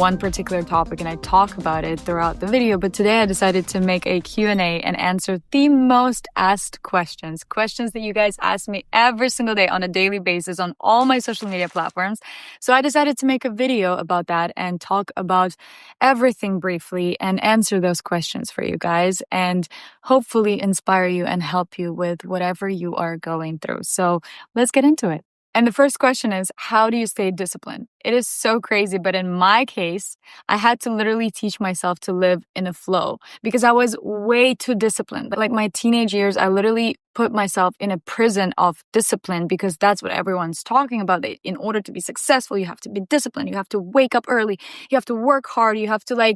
one particular topic and I talk about it throughout the video, but today I decided to make a Q&A and answer the most asked questions that you guys ask me every single day on a daily basis on all my social media platforms. So I decided to make a video about that and talk about everything briefly and answer those questions for you guys and hopefully inspire you and help you with whatever you are going through. So let's get into it. And the first question is, how do you stay disciplined? It is so crazy, but in my case, I had to literally teach myself to live in a flow because I was way too disciplined. Like my teenage years, I literally put myself in a prison of discipline because that's what everyone's talking about. That in order to be successful, you have to be disciplined. You have to wake up early. You have to work hard. You have to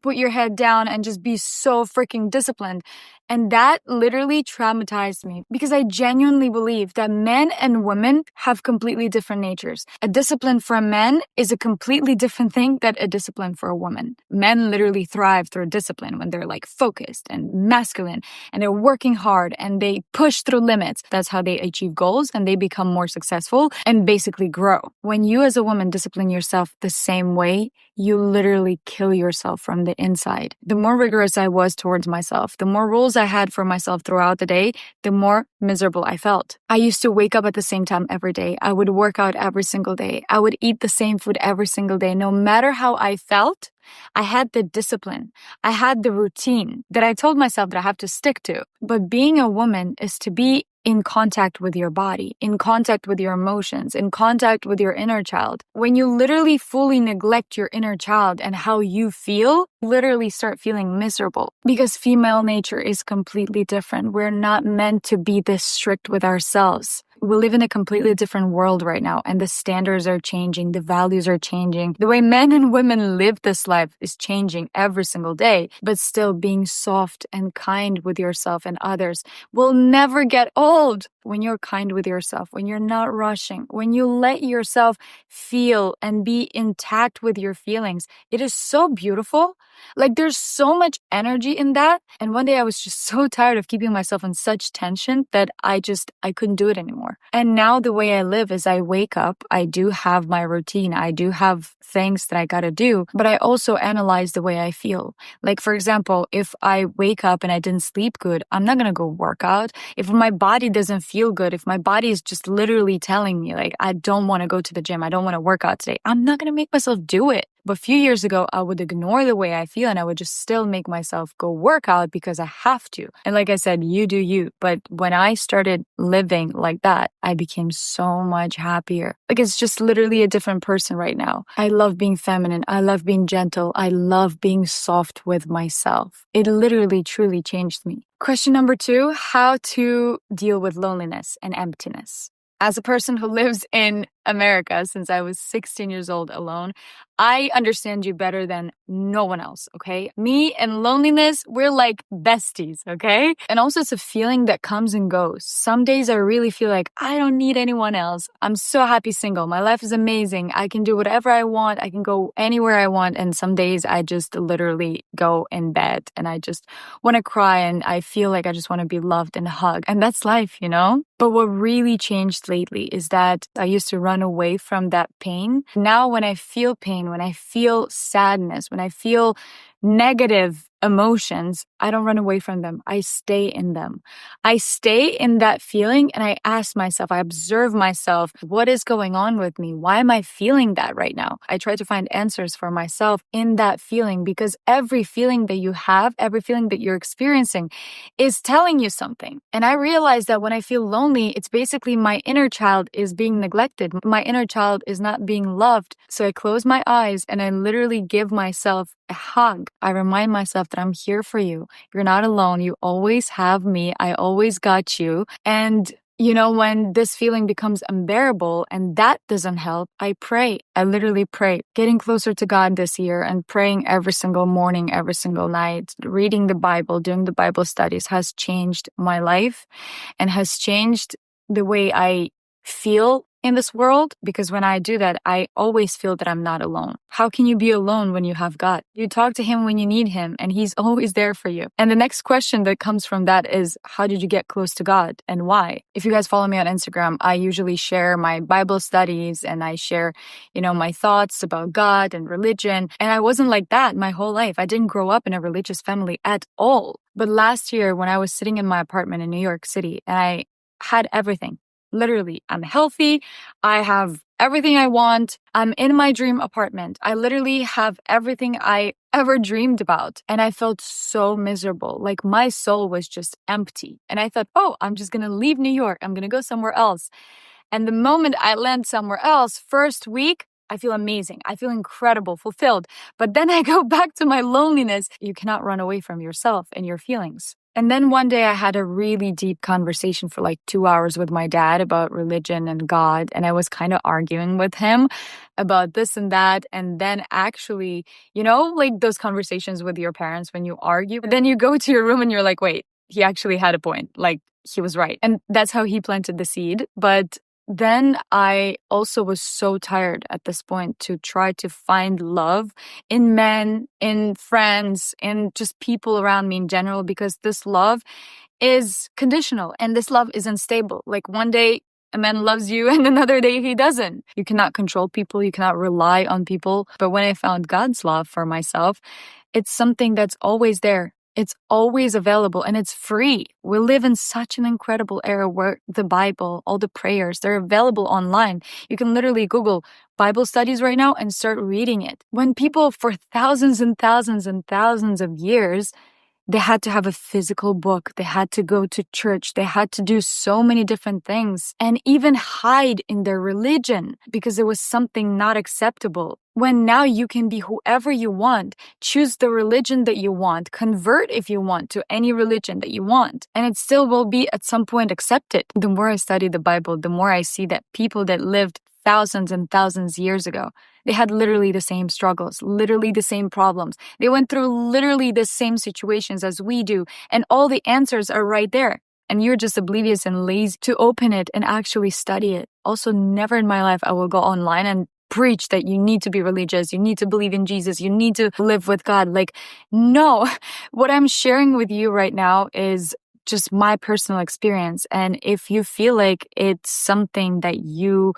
put your head down and just be so freaking disciplined. And that literally traumatized me because I genuinely believe that men and women have completely different natures. A discipline for a man is a completely different thing than a discipline for a woman. Men literally thrive through discipline when they're like focused and masculine and they're working hard and they push through limits. That's how they achieve goals and they become more successful and basically grow. When you as a woman discipline yourself the same way, you literally kill yourself from the inside. The more rigorous I was towards myself, the more rules I had for myself throughout the day, the more miserable I felt. I used to wake up at the same time every day. I would work out every single day. I would eat the same food every single day. No matter how I felt, I had the discipline. I had the routine that I told myself that I have to stick to. But being a woman is to be in contact with your body, in contact with your emotions, in contact with your inner child. When you literally fully neglect your inner child and how you feel, you literally start feeling miserable because female nature is completely different. We're not meant to be this strict with ourselves. We live in a completely different world right now, and the standards are changing, the values are changing. The way men and women live this life is changing every single day, but still being soft and kind with yourself and others will never get old. When you're kind with yourself, when you're not rushing, when you let yourself feel and be intact with your feelings, it is so beautiful. Like there's so much energy in that. And one day I was just so tired of keeping myself in such tension that I couldn't do it anymore. And now the way I live is I wake up, I do have my routine, I do have things that I gotta do, but I also analyze the way I feel. Like for example, if I wake up and I didn't sleep good, I'm not gonna go work out. If my body doesn't feel good, if my body is just literally telling me like, I don't want to go to the gym, I don't want to work out today, I'm not going to make myself do it. But a few years ago, I would ignore the way I feel and I would just still make myself go work out because I have to. And like I said, you do you. But when I started living like that, I became so much happier. Like it's just literally a different person right now. I love being feminine. I love being gentle. I love being soft with myself. It literally, truly changed me. Question number 2, how to deal with loneliness and emptiness. As a person who lives in America since I was 16 years old alone, I understand you better than no one else, okay? Me and loneliness, we're like besties, okay? And also it's a feeling that comes and goes. Some days I really feel like I don't need anyone else. I'm so happy single. My life is amazing. I can do whatever I want. I can go anywhere I want. And some days I just literally go in bed and I just want to cry and I feel like I just want to be loved and hugged. And that's life, you know? But what really changed lately is that I used to run away from that pain. Now when I feel pain, when I feel sadness, when I feel negative emotions, I don't run away from them. I stay in them. I stay in that feeling and I ask myself, I observe myself, what is going on with me? Why am I feeling that right now? I try to find answers for myself in that feeling because every feeling that you have, every feeling that you're experiencing is telling you something. And I realize that when I feel lonely, it's basically my inner child is being neglected. My inner child is not being loved. So I close my eyes and I literally give myself a hug. I remind myself that I'm here for you. You're not alone. You always have me. I always got you. And you know, when this feeling becomes unbearable and that doesn't help, I pray. I literally pray. Getting closer to God this year and praying every single morning, every single night, reading the Bible, doing the Bible studies has changed my life and has changed the way I feel in this world, because when I do that, I always feel that I'm not alone. How can you be alone when you have God? You talk to him when you need him, and he's always there for you. And the next question that comes from that is, how did you get close to God and why? If you guys follow me on Instagram, I usually share my Bible studies and I share, my thoughts about God and religion. And I wasn't like that my whole life. I didn't grow up in a religious family at all. But last year, when I was sitting in my apartment in New York City, and I had everything. Literally, I'm healthy. I have everything I want. I'm in my dream apartment. I literally have everything I ever dreamed about. And I felt so miserable. Like my soul was just empty. And I thought, oh, I'm just going to leave New York. I'm going to go somewhere else. And the moment I land somewhere else, first week, I feel amazing. I feel incredible, fulfilled. But then I go back to my loneliness. You cannot run away from yourself and your feelings. And then one day I had a really deep conversation for like 2 hours with my dad about religion and God. And I was kind of arguing with him about this and that. And then actually, like those conversations with your parents when you argue, then you go to your room and you're like, wait, he actually had a point. Like he was right. And that's how he planted the seed. But then I also was so tired at this point to try to find love in men, in friends, in just people around me in general, because this love is conditional and this love is unstable. Like one day a man loves you and another day he doesn't. You cannot control people. You cannot rely on people. But when I found God's love for myself, it's something that's always there. It's always available and it's free. We live in such an incredible era where the Bible, all the prayers, they're available online. You can literally Google Bible studies right now and start reading it. When people for thousands and thousands and thousands of years, they had to have a physical book. They had to go to church. They had to do so many different things and even hide in their religion because it was something not acceptable. When now you can be whoever you want, choose the religion that you want, convert if you want to any religion that you want, and it still will be at some point accepted. The more I study the Bible, the more I see that people that lived thousands and thousands years ago, they had literally the same struggles, literally the same problems. They went through literally the same situations as we do, and all the answers are right there. And you're just oblivious and lazy to open it and actually study it. Also, never in my life I will go online and preach that you need to be religious, you need to believe in Jesus, you need to live with God. Like, no. What I'm sharing with you right now is just my personal experience. And if you feel like it's something that you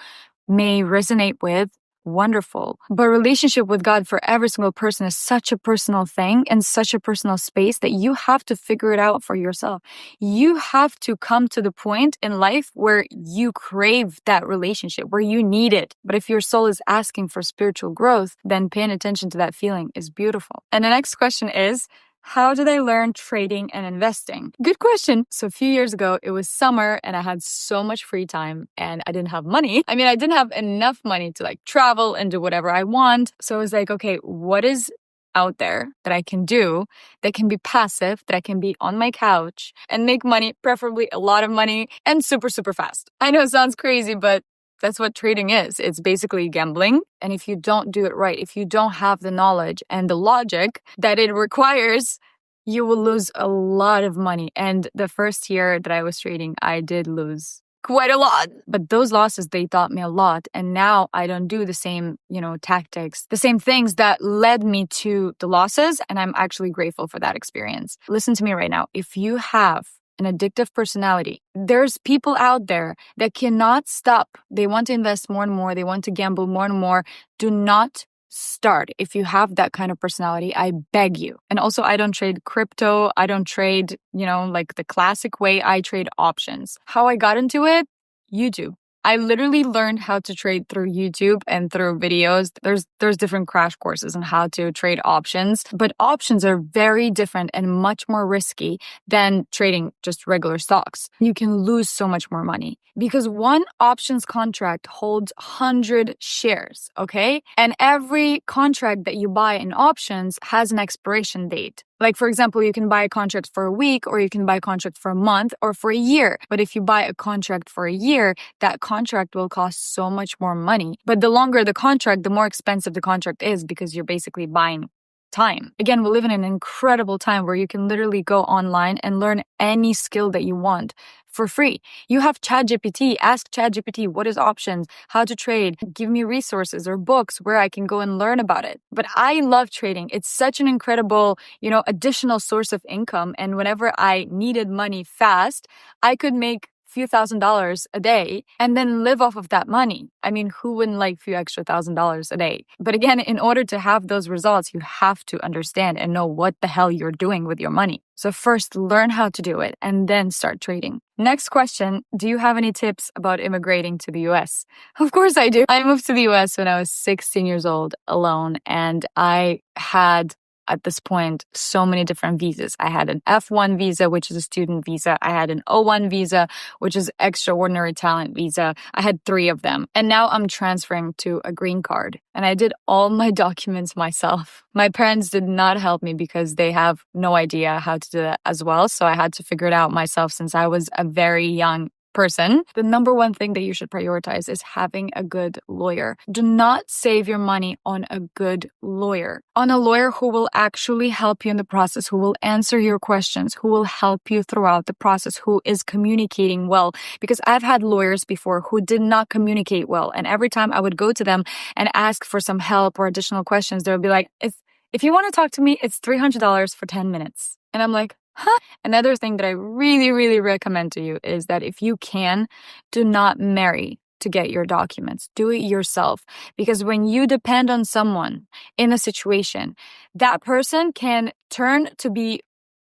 may resonate with, wonderful. But relationship with God for every single person is such a personal thing and such a personal space that you have to figure it out for yourself. You have to come to the point in life where you crave that relationship, where you need it. But if your soul is asking for spiritual growth, then paying attention to that feeling is beautiful. And the next question is, how did I learn trading and investing? Good question. So a few years ago, it was summer and I had so much free time and I didn't have money. I mean, I didn't have enough money to like travel and do whatever I want. So I was like, okay, what is out there that I can do that can be passive, that I can be on my couch and make money, preferably a lot of money and super, super fast. I know it sounds crazy, but that's what trading is. It's basically gambling. And if you don't do it right, if you don't have the knowledge and the logic that it requires, you will lose a lot of money. And the first year that I was trading, I did lose quite a lot. But those losses, they taught me a lot. And now I don't do the same, tactics, the same things that led me to the losses. And I'm actually grateful for that experience. Listen to me right now. If you have an addictive personality, there's people out there that cannot stop. They want to invest more and more. They want to gamble more and more. Do not start if you have that kind of personality. I beg you. And also, I don't trade crypto. I don't trade, like the classic way. I trade options. How I got into it? YouTube. I literally learned how to trade through YouTube and through videos. There's different crash courses on how to trade options, but options are very different and much more risky than trading just regular stocks. You can lose so much more money because one options contract holds 100 shares, okay? And every contract that you buy in options has an expiration date. Like, for example, you can buy a contract for a week or you can buy a contract for a month or for a year. But if you buy a contract for a year, that contract will cost so much more money. But the longer the contract, the more expensive the contract is because you're basically buying time. Again, we live in an incredible time where you can literally go online and learn any skill that you want for free. You have ChatGPT. Ask ChatGPT what is options, how to trade, give me resources or books where I can go and learn about it. But I love trading. It's such an incredible, additional source of income. And whenever I needed money fast, I could make few $1,000s a day and then live off of that money. I mean, who wouldn't like few extra $1,000s a day? But again, in order to have those results, you have to understand and know what the hell you're doing with your money. So first, learn how to do it and then start trading. Next question, do you have any tips about immigrating to the US? Of course I do. I moved to the US when I was 16 years old alone, and I had at this point so many different visas. I had an F1 visa, which is a student visa. I had an O1 visa, which is extraordinary talent visa. I had 3 of them. And now I'm transferring to a green card. And I did all my documents myself. My parents did not help me because they have no idea how to do that as well. So I had to figure it out myself since I was a very young person. The number one thing that you should prioritize is having a good lawyer. Do not save your money on a good lawyer, on a lawyer who will actually help you in the process, who will answer your questions, who will help you throughout the process, who is communicating well. Because I've had lawyers before who did not communicate well. And every time I would go to them and ask for some help or additional questions, they would be like, if you want to talk to me, it's $300 for 10 minutes. And I'm like, huh? Another thing that I really, really recommend to you is that if you can, do not marry to get your documents. Do it yourself. Because when you depend on someone in a situation, that person can turn to be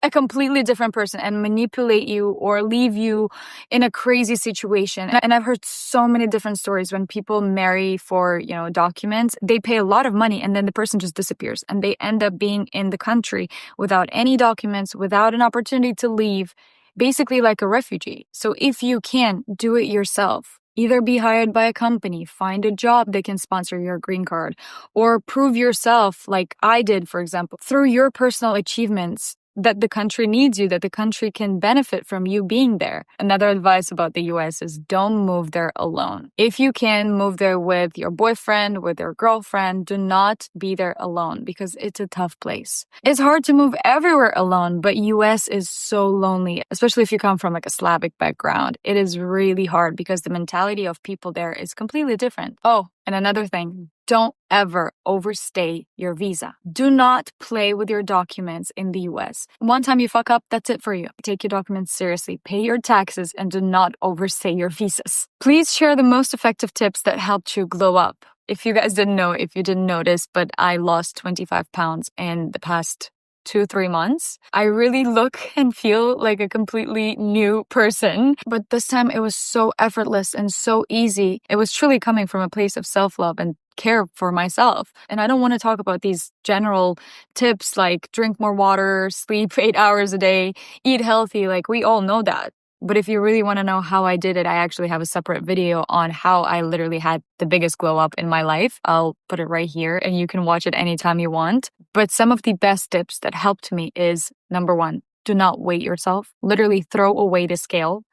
a completely different person and manipulate you or leave you in a crazy situation. And I've heard so many different stories when people marry for, documents, they pay a lot of money and then the person just disappears and they end up being in the country without any documents, without an opportunity to leave, basically like a refugee. So if you can, do it yourself. Either be hired by a company, find a job that can sponsor your green card, or prove yourself like I did, for example, through your personal achievements that the country needs you, that the country can benefit from you being there. Another advice about the US is don't move there alone. If you can, move there with your boyfriend, with your girlfriend. Do not be there alone because it's a tough place. It's hard to move everywhere alone, but US is so lonely, especially if you come from like a Slavic background. It is really hard because the mentality of people there is completely different. Oh, and another thing, don't ever overstay your visa. Do not play with your documents in the US. One time you fuck up, that's it for you. Take your documents seriously, pay your taxes, and do not overstay your visas. Please share the most effective tips that helped you glow up. If you guys didn't know, if you didn't notice, but I lost 25 pounds in the past 2-3 months. I really look and feel like a completely new person, but this time it was so effortless and so easy. It was truly coming from a place of self-love and care for myself. And I don't want to talk about these general tips like drink more water, sleep 8 hours a day, eat healthy. Like we all know that. But if you really want to know how I did it, I actually have a separate video on how I literally had the biggest glow up in my life. I'll put it right here and you can watch it anytime you want. But some of the best tips that helped me is number 1, do not weight yourself. Literally throw away the scale.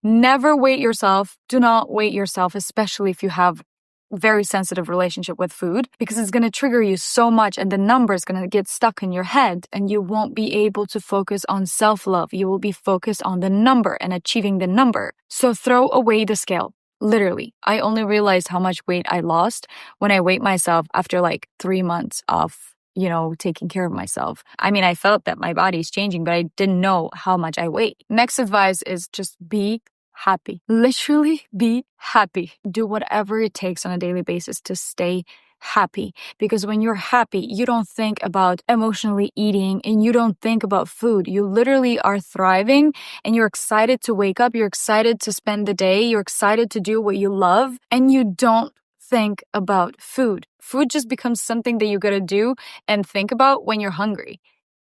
Never weight yourself. Do not weight yourself, especially if you have very sensitive relationship with food, because it's going to trigger you so much and the number is going to get stuck in your head and you won't be able to focus on self-love. You will be focused on the number and achieving the number. So throw away the scale. Literally, I only realized how much weight I lost when I weighed myself after like 3 months of taking care of myself. I mean, I felt that my body is changing, but I didn't know how much I weighed. Next advice is just be happy. Literally be happy. Do whatever it takes on a daily basis to stay happy. Because when you're happy, you don't think about emotionally eating and you don't think about food. You literally are thriving and you're excited to wake up. You're excited to spend the day. You're excited to do what you love and you don't think about food. Food just becomes something that you gotta do and think about when you're hungry.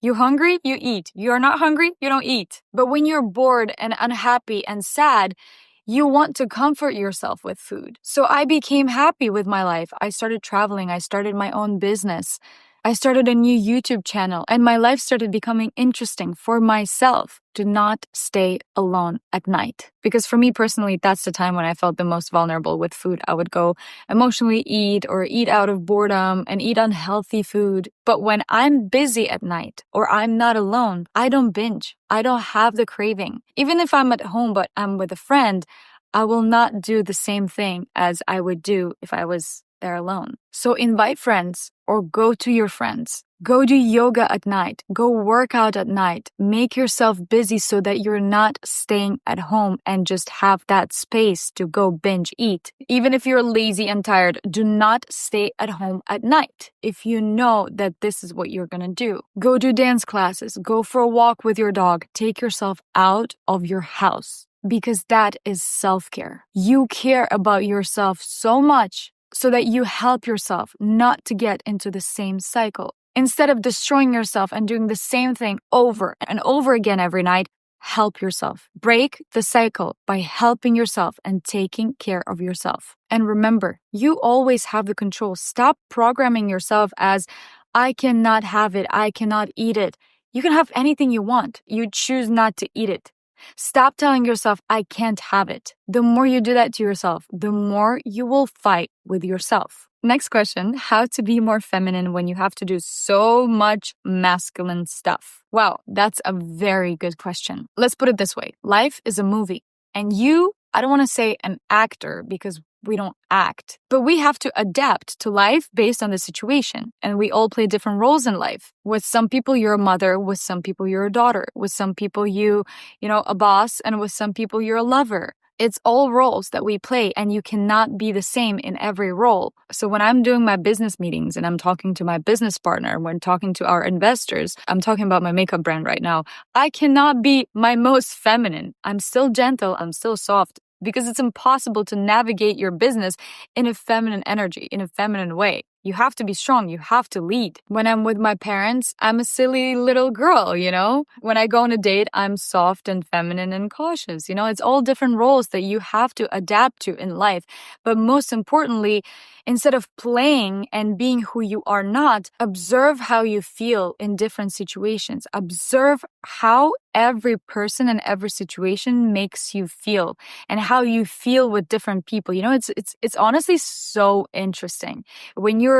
You're hungry, you eat. You're not hungry, you don't eat. But when you're bored and unhappy and sad, you want to comfort yourself with food. So I became happy with my life. I started traveling. I started my own business. I started a new YouTube channel and my life started becoming interesting for myself. Do not stay alone at night. Because for me personally, that's the time when I felt the most vulnerable with food. I would go emotionally eat or eat out of boredom and eat unhealthy food. But when I'm busy at night or I'm not alone, I don't binge. I don't have the craving. Even if I'm at home but I'm with a friend, I will not do the same thing as I would do if I was there alone. So invite friends or go to your friends. Go do yoga at night. Go work out at night. Make yourself busy so that you're not staying at home and just have that space to go binge eat. Even if you're lazy and tired, do not stay at home at night. If you know that this is what you're gonna do, go do dance classes. Go for a walk with your dog. Take yourself out of your house because that is self-care. You care about yourself so much so that you help yourself not to get into the same cycle. Instead of destroying yourself and doing the same thing over and over again every night, help yourself. Break the cycle by helping yourself and taking care of yourself. And remember, you always have the control. Stop programming yourself as, I cannot have it, I cannot eat it. You can have anything you want. You choose not to eat it. Stop telling yourself, I can't have it. The more you do that to yourself, the more you will fight with yourself. Next question, how to be more feminine when you have to do so much masculine stuff? Wow, that's a very good question. Let's put it this way. Life is a movie. And I don't want to say an actor because we don't act, but we have to adapt to life based on the situation. And we all play different roles in life. With some people, you're a mother. With some people, you're a daughter. With some people, you know, a boss. And with some people, you're a lover. It's all roles that we play, and you cannot be the same in every role. So when I'm doing my business meetings and I'm talking to my business partner, when talking to our investors, I'm talking about my makeup brand right now, I cannot be my most feminine. I'm still gentle, I'm still soft, because it's impossible to navigate your business in a feminine energy, in a feminine way. You have to be strong. You have to lead. When I'm with my parents, I'm a silly little girl, you know? When I go on a date, I'm soft and feminine and cautious. You know, it's all different roles that you have to adapt to in life. But most importantly, instead of playing and being who you are not, observe how you feel in different situations. Observe how every person and every situation makes you feel and how you feel with different people. You know, it's honestly so interesting. When you're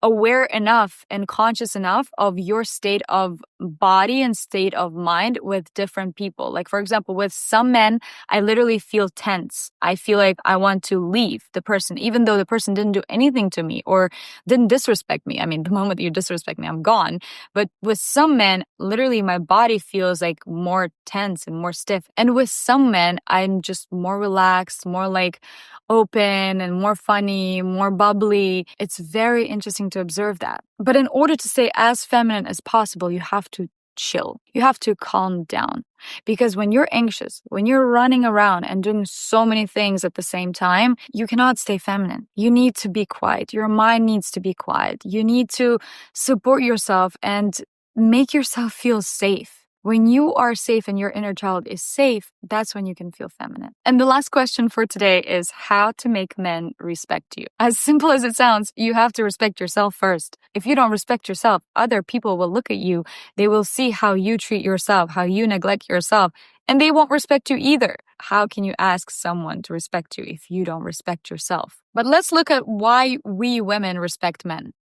aware enough and conscious enough of your state of body and state of mind with different people. Like, for example, with some men, I literally feel tense. I feel like I want to leave the person, even though the person didn't do anything to me or didn't disrespect me. I mean, the moment you disrespect me, I'm gone. But with some men, literally my body feels like more tense and more stiff. And with some men, I'm just more relaxed, more like open and more funny, more bubbly. It's very interesting to observe that. But in order to stay as feminine as possible, you have to chill. You have to calm down. Because when you're anxious, when you're running around and doing so many things at the same time, you cannot stay feminine. You need to be quiet. Your mind needs to be quiet. You need to support yourself and make yourself feel safe. When you are safe and your inner child is safe, that's when you can feel feminine. And the last question for today is how to make men respect you. As simple as it sounds, you have to respect yourself first. If you don't respect yourself, other people will look at you. They will see how you treat yourself, how you neglect yourself, and they won't respect you either. How can you ask someone to respect you if you don't respect yourself? But let's look at why we women respect men.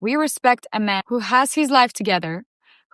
We respect a man who has his life together,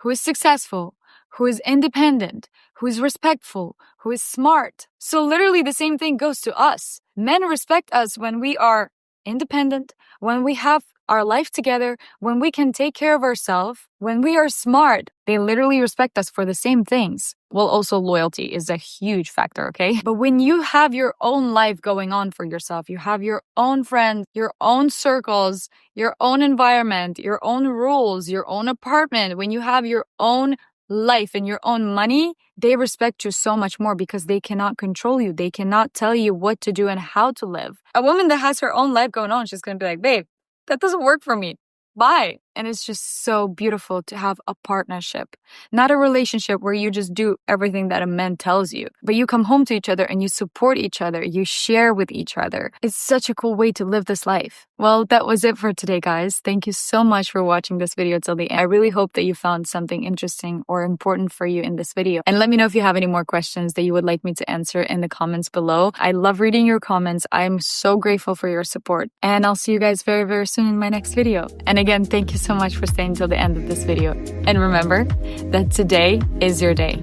who is successful, who is independent, who is respectful, who is smart. So literally the same thing goes to us. Men respect us when we are independent, when we have our life together, when we can take care of ourselves, when we are smart. They literally respect us for the same things. Well, also loyalty is a huge factor, okay? But when you have your own life going on for yourself, you have your own friends, your own circles, your own environment, your own rules, your own apartment, when you have your own life and your own money, they respect you so much more because they cannot control you. They cannot tell you what to do and how to live. A woman that has her own life going on, she's going to be like, babe, that doesn't work for me. Bye. And it's just so beautiful to have a partnership, not a relationship where you just do everything that a man tells you, but you come home to each other and you support each other, you share with each other. It's such a cool way to live this life. Well, that was it for today, guys. Thank you so much for watching this video till the end. I really hope that you found something interesting or important for you in this video. And let me know if you have any more questions that you would like me to answer in the comments below. I love reading your comments. I'm so grateful for your support. And I'll see you guys very, very soon in my next video. And again, thank you so much for staying till the end of this video. And remember that today is your day.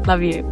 Love you.